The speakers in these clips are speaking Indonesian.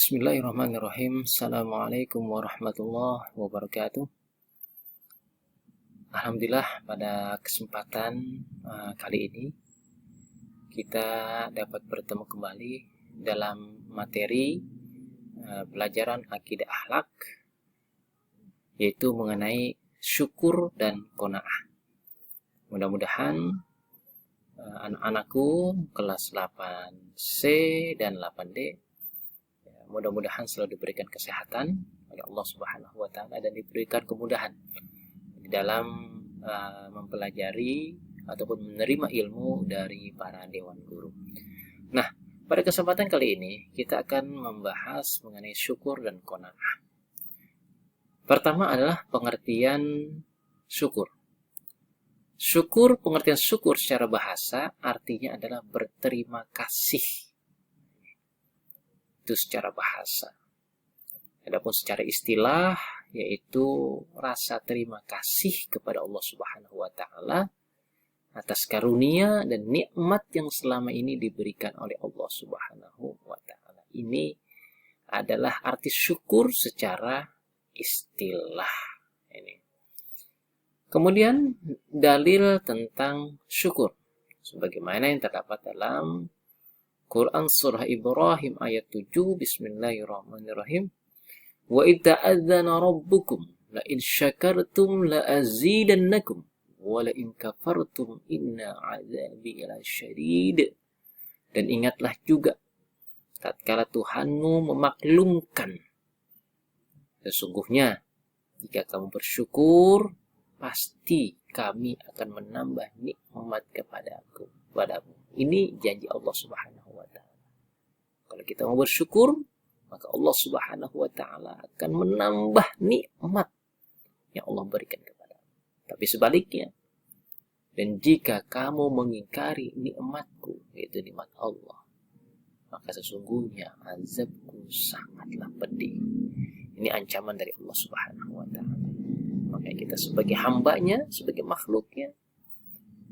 Bismillahirrahmanirrahim. Assalamualaikum warahmatullahi wabarakatuh. Alhamdulillah pada kesempatan kali ini kita dapat bertemu kembali dalam materi pelajaran akidah akhlak, yaitu mengenai syukur dan qanaah. Mudah-mudahan anak-anakku kelas 8C dan 8D mudah-mudahan selalu diberikan kesehatan oleh Allah Subhanahu wa taala dan diberikan kemudahan di dalam mempelajari ataupun menerima ilmu dari para dewan guru. Nah, pada kesempatan kali ini kita akan membahas mengenai syukur dan qanaah. Pertama adalah pengertian syukur. Syukur, pengertian syukur secara bahasa artinya adalah berterima kasih. Itu secara bahasa. Adapun secara istilah yaitu rasa terima kasih kepada Allah Subhanahu wa taala atas karunia dan nikmat yang selama ini diberikan oleh Allah Subhanahu wa taala. Ini adalah arti syukur secara istilah. Ini. Kemudian dalil tentang syukur sebagaimana yang terdapat dalam Quran surah Ibrahim ayat 7. Bismillahirrahmanirrahim. Wa idza adzana rabbukum la in syakartum la azidannakum wa la in kafartum inna adzabi lasyadid. Dan ingatlah juga tatkala Tuhanmu memaklumkan, sesungguhnya jika kamu bersyukur pasti kami akan menambah nikmat kepadamu. Ini janji Allah Subhanahu wa taala. Kalau kita mau bersyukur, maka Allah Subhanahu wa taala akan menambah nikmat yang Allah berikan kepadamu. Tapi sebaliknya, dan jika kamu mengingkari nikmatku, yaitu nikmat Allah, maka sesungguhnya azabku sangatlah pedih. Ini ancaman dari Allah Subhanahu wa taala. Makanya kita sebagai hambanya, sebagai makhluknya,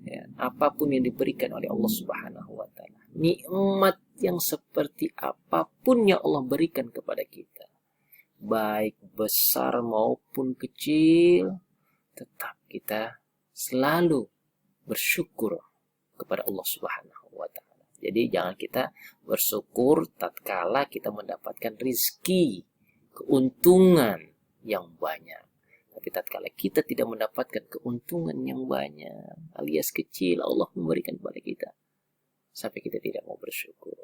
ya, apapun yang diberikan oleh Allah Subhanahu wa taala, nikmat yang seperti apapun yang Allah berikan kepada kita, baik besar maupun kecil, tetap kita selalu bersyukur kepada Allah Subhanahu wa taala. Jadi jangan kita bersyukur tatkala kita mendapatkan rizki, keuntungan yang banyak. Tapi tatkala kita tidak mendapatkan keuntungan yang banyak alias kecil, Allah memberikan kepada kita sampai kita tidak mau bersyukur.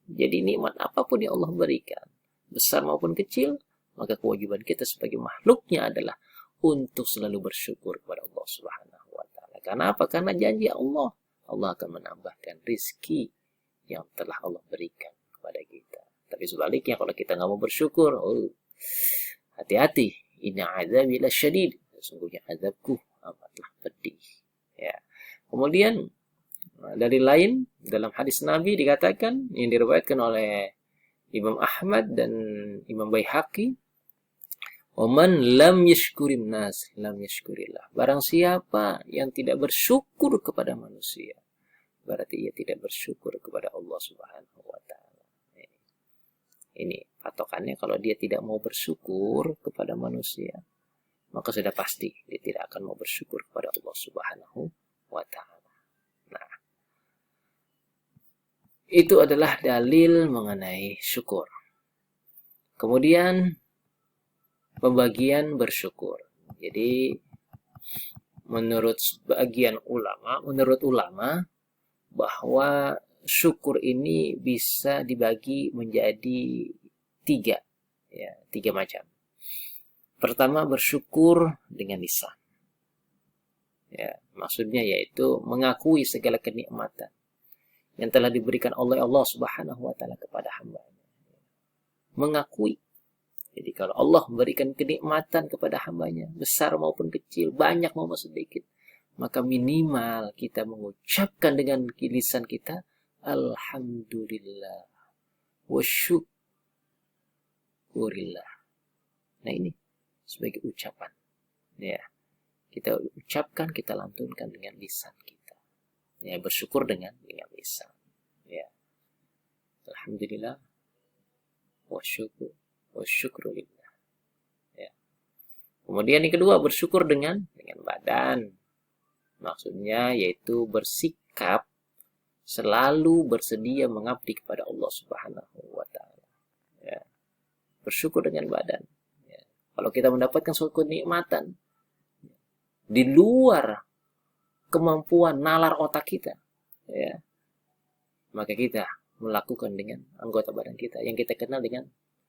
Jadi nikmat apapun yang Allah berikan, besar maupun kecil, maka kewajiban kita sebagai makhluknya adalah untuk selalu bersyukur kepada Allah Subhanahu wa taala. Karena apa? Karena janji Allah, Allah akan menambahkan rizki yang telah Allah berikan kepada kita. Tapi sebaliknya kalau kita nggak mau bersyukur, hati-hati. Inna azabi lasyadid. Sesungguhnya azabku amatlah pedih. Ya. Kemudian dari lain dalam hadis Nabi dikatakan yang diriwayatkan oleh Imam Ahmad dan Imam Baihaqi, "Oman lam yashkurin nas lam yashkurillah." Barang siapa yang tidak bersyukur kepada manusia, berarti ia tidak bersyukur kepada Allah Subhanahu wa taala. Ini patokannya, kalau dia tidak mau bersyukur kepada manusia, maka sudah pasti dia tidak akan mau bersyukur kepada Allah Subhanahu wa taala. Nah, itu adalah dalil mengenai syukur. Kemudian pembagian bersyukur. Jadi menurut ulama bahwa syukur ini bisa dibagi menjadi tiga macam. Pertama, bersyukur dengan lisan. Ya, maksudnya yaitu mengakui segala kenikmatan yang telah diberikan oleh Allah Subhanahu wa taala kepada hamba-Nya. Mengakui. Jadi kalau Allah memberikan kenikmatan kepada hamba-Nya, besar maupun kecil, banyak maupun sedikit, maka minimal kita mengucapkan dengan lisan kita, alhamdulillah wa syukurillah. Nah, ini sebagai ucapan. Ya. Kita ucapkan, kita lantunkan dengan lisan kita. Ya, bersyukur dengan lisan. Ya. Alhamdulillah wa wasyukru lillah. Ya. Kemudian yang kedua, bersyukur dengan badan. Maksudnya yaitu bersikap selalu bersedia mengabdi kepada Allah Subhanahu wa taala. Ya. Bersyukur dengan badan. Ya. Kalau kita mendapatkan suatu kenikmatan di luar kemampuan nalar otak kita, ya, maka kita melakukan dengan anggota badan kita yang kita kenal dengan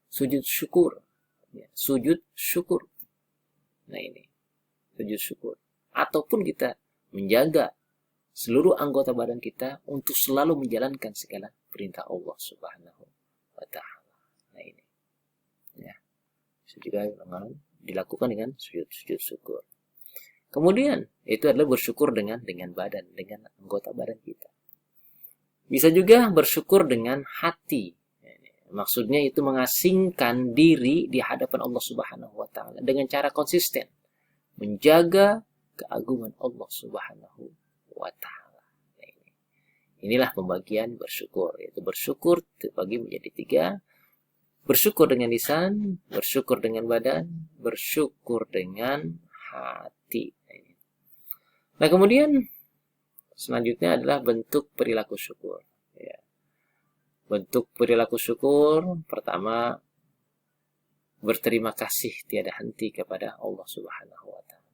sujud syukur. Ya. Sujud syukur. Nah ini, sujud syukur. Ataupun kita menjaga seluruh anggota badan kita untuk selalu menjalankan segala perintah Allah Subhanahu wa taala. Nah ini. Ya. Itu juga dilakukan dengan sujud syukur. Kemudian itu adalah bersyukur dengan badan, dengan anggota badan kita. Bisa juga bersyukur dengan hati. Maksudnya itu mengasingkan diri di hadapan Allah Subhanahu wa taala dengan cara konsisten menjaga keagungan Allah Subhanahu wa taala. Inilah pembagian bersyukur, yaitu bersyukur terbagi menjadi 3. Bersyukur dengan lisan, bersyukur dengan badan, bersyukur dengan hati. Nah, kemudian selanjutnya adalah bentuk perilaku syukur. Ya. Bentuk perilaku syukur pertama, berterima kasih tiada henti kepada Allah Subhanahu wa taala.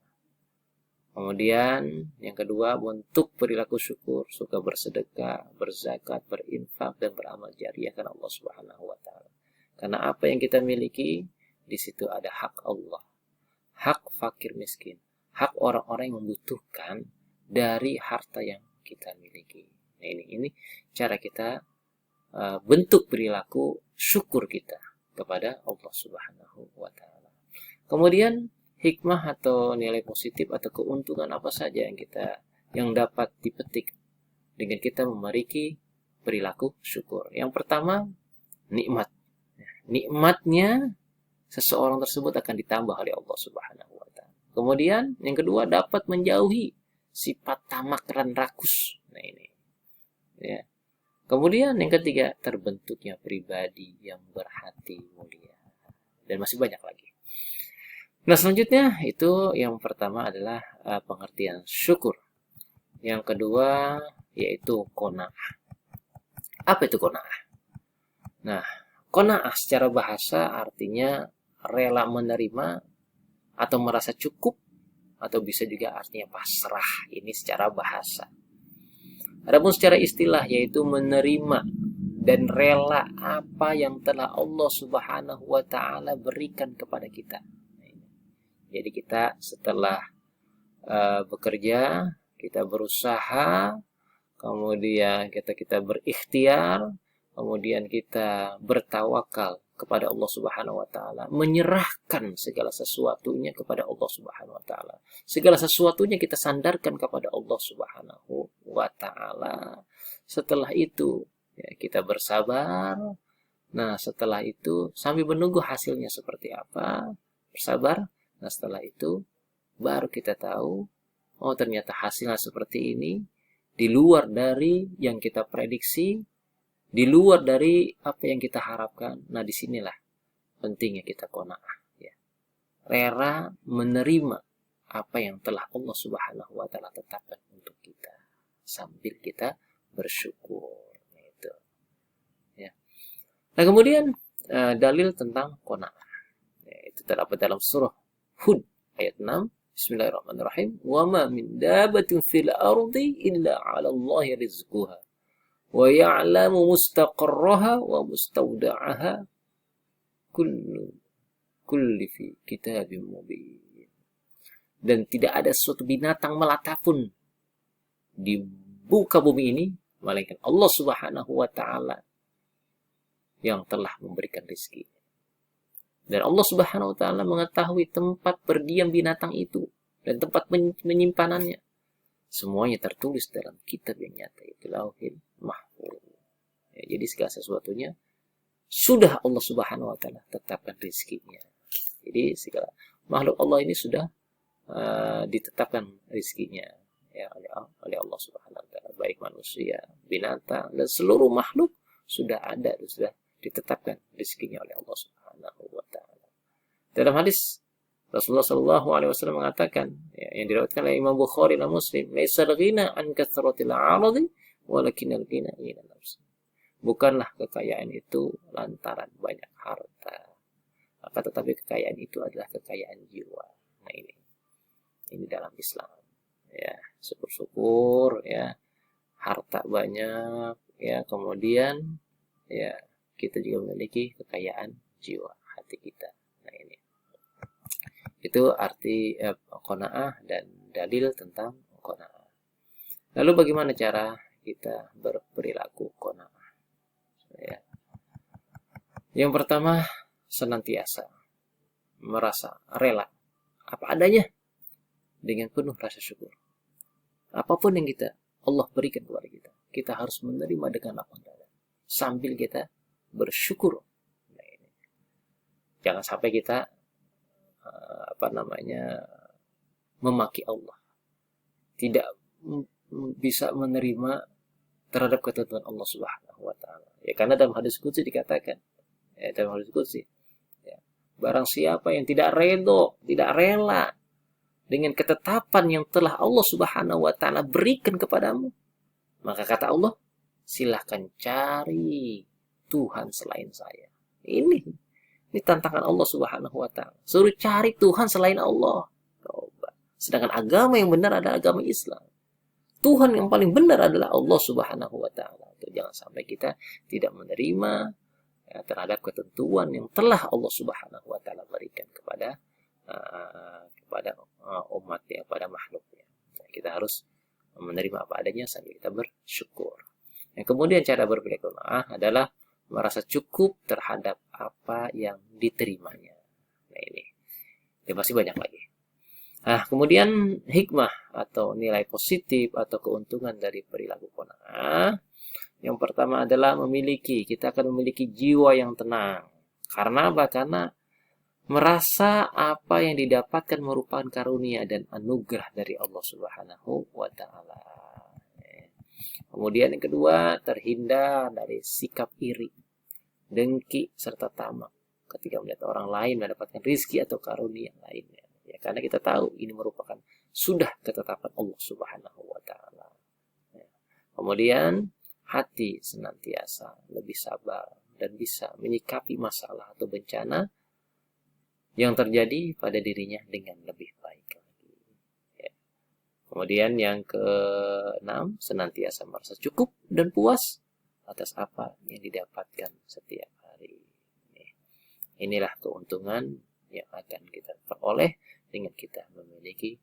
Kemudian yang kedua, bentuk perilaku syukur, suka bersedekah, berzakat, berinfak, dan beramal jariah karena Allah Subhanahu wa taala. Karena apa yang kita miliki, di situ ada hak Allah, hak fakir miskin, hak orang-orang yang membutuhkan dari harta yang kita miliki. Nah, ini cara kita bentuk perilaku syukur kita kepada Allah Subhanahu wa taala. Kemudian hikmah atau nilai positif atau keuntungan apa saja yang dapat dipetik dengan kita memiliki perilaku syukur. Yang pertama, nikmat. Nikmatnya seseorang tersebut akan ditambah oleh Allah Subhanahu wa taala. Kemudian yang kedua, dapat menjauhi sifat tamak dan rakus. Nah ini. Ya. Kemudian yang ketiga, terbentuknya pribadi yang berhati mulia. Dan masih banyak lagi. Nah, selanjutnya itu yang pertama adalah pengertian syukur. Yang kedua yaitu qanaah. Apa itu qanaah? Nah, qanaah secara bahasa artinya rela menerima atau merasa cukup, atau bisa juga artinya pasrah. Ini secara bahasa. Adapun secara istilah yaitu menerima dan rela apa yang telah Allah Subhanahu wa taala berikan kepada kita. Jadi kita setelah bekerja, kita berusaha, kemudian kita berikhtiar, kemudian kita bertawakal kepada Allah Subhanahu wa taala, menyerahkan segala sesuatunya kepada Allah Subhanahu wa taala. Segala sesuatunya kita sandarkan kepada Allah Subhanahu wa taala. Setelah itu ya, kita bersabar. Nah, setelah itu sambil menunggu hasilnya seperti apa, bersabar. Nah, setelah itu baru kita tahu, oh ternyata hasilnya seperti ini, di luar dari yang kita prediksi, di luar dari apa yang kita harapkan. Nah, disinilah pentingnya kita qanaah. Ya. Rela menerima apa yang telah Allah Subhanahu wa taala tetapkan untuk kita, sambil kita bersyukur. Itu. Ya. Nah, kemudian dalil tentang qanaah. Ya, itu terdapat dalam surah Hud ayat 6. Bismillahirrahmanirrahim. Wa ma min dabatin fil ardi illa 'ala Allahi rizquha wa ya'lamu mustaqarraha wa mustawda'aha kulli fi kitabim mubin. Dan tidak ada suatu binatang melata pun di muka bumi ini melainkan Allah Subhanahu wa taala yang telah memberikan rezeki. Dan Allah Subhanahu wa taala mengetahui tempat berdiam binatang itu dan tempat menyimpanannya. Semuanya tertulis dalam kitab yang nyata, itu Lauhil Mahfuz. Ya, jadi segala sesuatunya sudah Allah Subhanahu wa taala tetapkan rezekinya. Jadi segala makhluk Allah ini sudah ditetapkan rezekinya ya oleh Allah Subhanahu wa taala, baik manusia, binatang, dan seluruh makhluk sudah ada, sudah ditetapkan rezekinya oleh Allah Subhanahu wa taala. Dalam hadis Rasulullah Shallallahu alaihi wasallam mengatakan, ya, yang diriwayatkan oleh Imam Bukhari dan Muslim, "Laisal ghina an kathratil 'aradi, walakinal ghina ghina nafs." Bukanlah kekayaan itu lantaran banyak harta, akan tetapi kekayaan itu adalah kekayaan jiwa. Nah, ini dalam Islam. Ya, syukur-syukur ya, harta banyak ya, kemudian ya kita juga memiliki kekayaan jiwa hati kita. Nah, ini itu arti qanaah dan dalil tentang qanaah. Lalu bagaimana cara kita berperilaku qanaah? Ya. Yang pertama, senantiasa merasa rela apa adanya dengan penuh rasa syukur. Apapun yang Allah berikan kepada kita, kita harus menerima dengan lapang dada sambil kita bersyukur. Nah, ini. Jangan sampai kita memaki Allah, tidak bisa menerima terhadap ketentuan Allah Subhanahu wa taala. Ya, karena dalam hadis qudsi dikatakan, dalam hadis qudsi, ya, barang siapa yang tidak rela dengan ketetapan yang telah Allah Subhanahu wa taala berikan kepadamu, maka kata Allah, silahkan cari Tuhan selain saya. Ini tantangan Allah Subhanahu wa taala. Suruh cari Tuhan selain Allah. Coba. Sedangkan agama yang benar adalah agama Islam. Tuhan yang paling benar adalah Allah Subhanahu wa taala. Jangan sampai kita tidak menerima terhadap ketentuan yang telah Allah Subhanahu wa taala berikan kepada umatnya, kepada makhluknya. Kita harus menerima apa adanya sambil kita bersyukur. Yang kemudian cara berperilaku adalah merasa cukup terhadap apa yang diterimanya. Nah, ini masih banyak lagi. Nah, kemudian hikmah atau nilai positif atau keuntungan dari perilaku qanaah. Yang pertama adalah kita akan memiliki jiwa yang tenang. Karena apa? Karena merasa apa yang didapatkan merupakan karunia dan anugerah dari Allah Subhanahu wa taala. Kemudian yang kedua, terhindar dari sikap iri, dengki, serta tamak ketika melihat orang lain mendapatkan rizki atau karunia lainnya. Ya, karena kita tahu ini merupakan sudah ketetapan Allah Subhanahu wa taala. Ya. Kemudian hati senantiasa lebih sabar dan bisa menyikapi masalah atau bencana yang terjadi pada dirinya dengan lebih baik lagi. Ya. Kemudian yang keenam, senantiasa merasa cukup dan puas atas apa yang didapatkan setiap hari. Inilah keuntungan yang akan kita peroleh dengan kita memiliki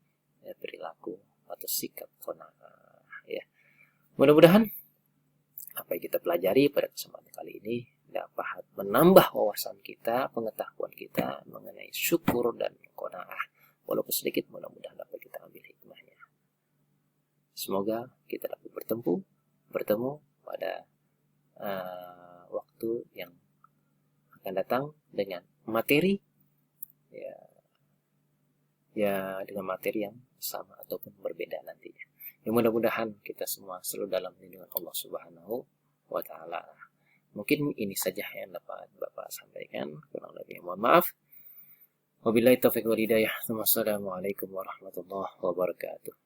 perilaku atau sikap qanaah. Ya. Mudah-mudahan apa yang kita pelajari pada kesempatan kali ini dapat menambah wawasan kita, pengetahuan kita mengenai syukur dan qanaah. Walaupun sedikit, mudah-mudahan dapat kita ambil hikmahnya. Semoga kita dapat bertemu pada waktu yang akan datang dengan materi dengan materi yang sama ataupun berbeda nantinya. Yang mudah-mudahan kita semua selalu dalam lindungan Allah Subhanahu wa taala. Mungkin ini saja yang dapat Bapak sampaikan. Kurang lebih mohon maaf. Wabillahi taufiq wal hidayah. Wassalamualaikum warahmatullahi wabarakatuh.